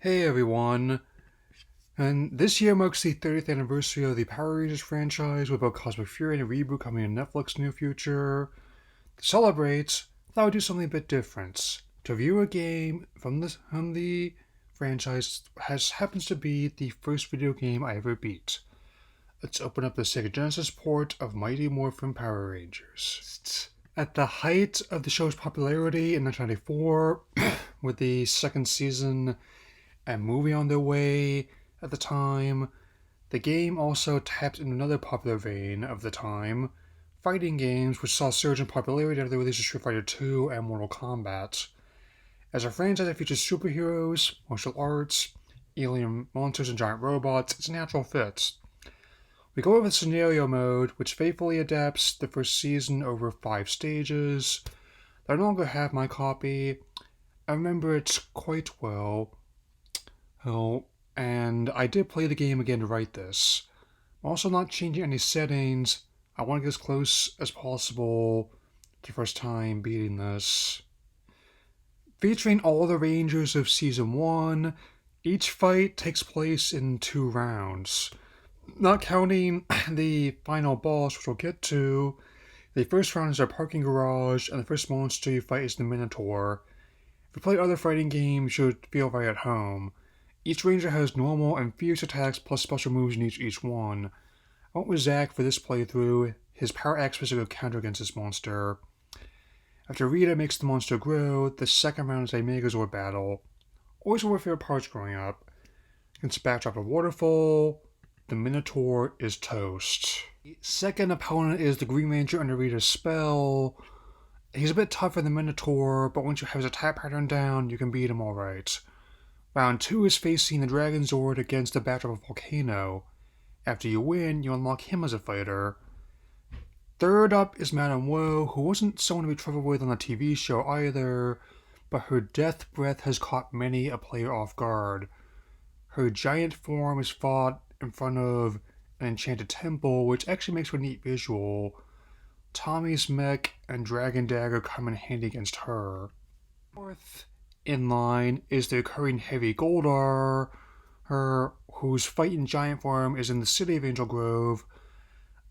Hey everyone, and this year marks the 30th anniversary of the Power Rangers franchise with both Cosmic Fury and a reboot coming in Netflix in the near future. To celebrate, I thought I'd do something a bit different. To review a game from the franchise happens to be the first video game I ever beat. Let's open up the Sega Genesis port of Mighty Morphin Power Rangers. At the height of the show's popularity in 1994, with the second season and movie on their way at the time. The game also tapped into another popular vein of the time, fighting games, which saw a surge in popularity after the release of Street Fighter II and Mortal Kombat. As a franchise that features superheroes, martial arts, alien monsters, and giant robots, it's a natural fit. We go over the scenario mode, which faithfully adapts the first season over 5 stages. I no longer have my copy. I remember it quite well. Oh, and I did play the game again to write this. I'm also not changing any settings. I want to get as close as possible to the first time beating this. Featuring all the Rangers of Season 1, each fight takes place in 2 rounds. Not counting the final boss, which we'll get to, the first round is a parking garage, and the first monster you fight is the Minotaur. If you play other fighting games, you should feel right at home. Each ranger has normal and fierce attacks plus special moves in each one. I went with Zack for this playthrough. His power acts as a good counter against this monster. After Rita makes the monster grow, the second round is a Megazord Battle. Always one of my favorite parts growing up. Against the backdrop of Waterfall, the Minotaur is toast. The second opponent is the Green Ranger under Rita's spell. He's a bit tougher than Minotaur, but once you have his attack pattern down, you can beat him alright. Round 2 is facing the Dragon Zord against the backdrop of Volcano. After you win, you unlock him as a fighter. Third up is Madame Woe, who wasn't someone to be trifled with on the TV show either, but her death breath has caught many a player off guard. Her giant form is fought in front of an enchanted temple, which actually makes for a neat visual. Tommy's mech and Dragon Dagger come in handy against her. Fourth in line is the recurring Heavy Goldar, whose fighting giant form is in the city of Angel Grove.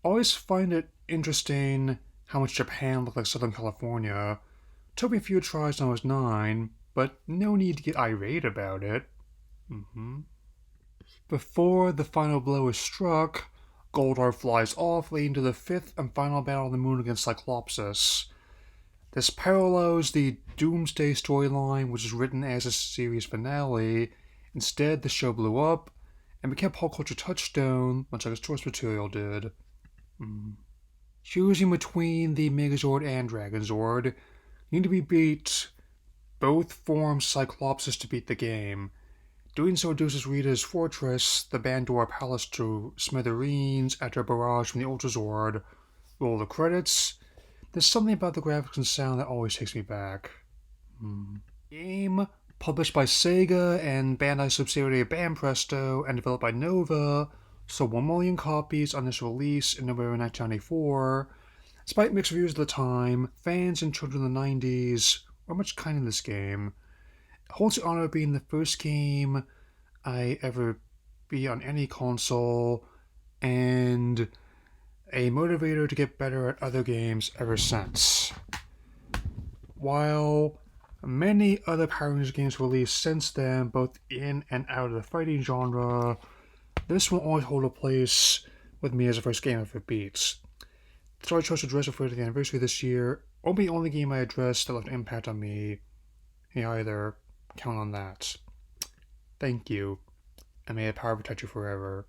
I always find it interesting how much Japan looked like Southern California. Took me a few tries when I was 9, but no need to get irate about it. Before the final blow is struck, Goldar flies off, leading to the 5th and final battle on the moon against Cyclopsis. This parallels the Doomsday storyline, which is written as a series finale. Instead, the show blew up and became a pop culture touchstone, much like its source material did. Choosing between the Megazord and Dragonzord, you need to be beat both forms Cyclopsis to beat the game. Doing so reduces Rita's fortress, the Bandora Palace, to smithereens after a barrage from the Ultrazord. Roll the credits. There's something about the graphics and sound that always takes me back. Game, published by Sega and Bandai subsidiary Banpresto and developed by Nova, sold 1 million copies on its release in November 1994. Despite mixed reviews at the time, fans and children in the 90s were much kind in this game. It holds the honor of being the first game I ever beat on any console, and a motivator to get better at other games ever since. While many other Power Rangers games released since then, both in and out of the fighting genre, this will always hold a place with me as the first game I ever beat. So I chose to address it for the anniversary this year. It won't be the only game I addressed that left an impact on me. Either. Count on that. Thank you, and may the power protect you forever.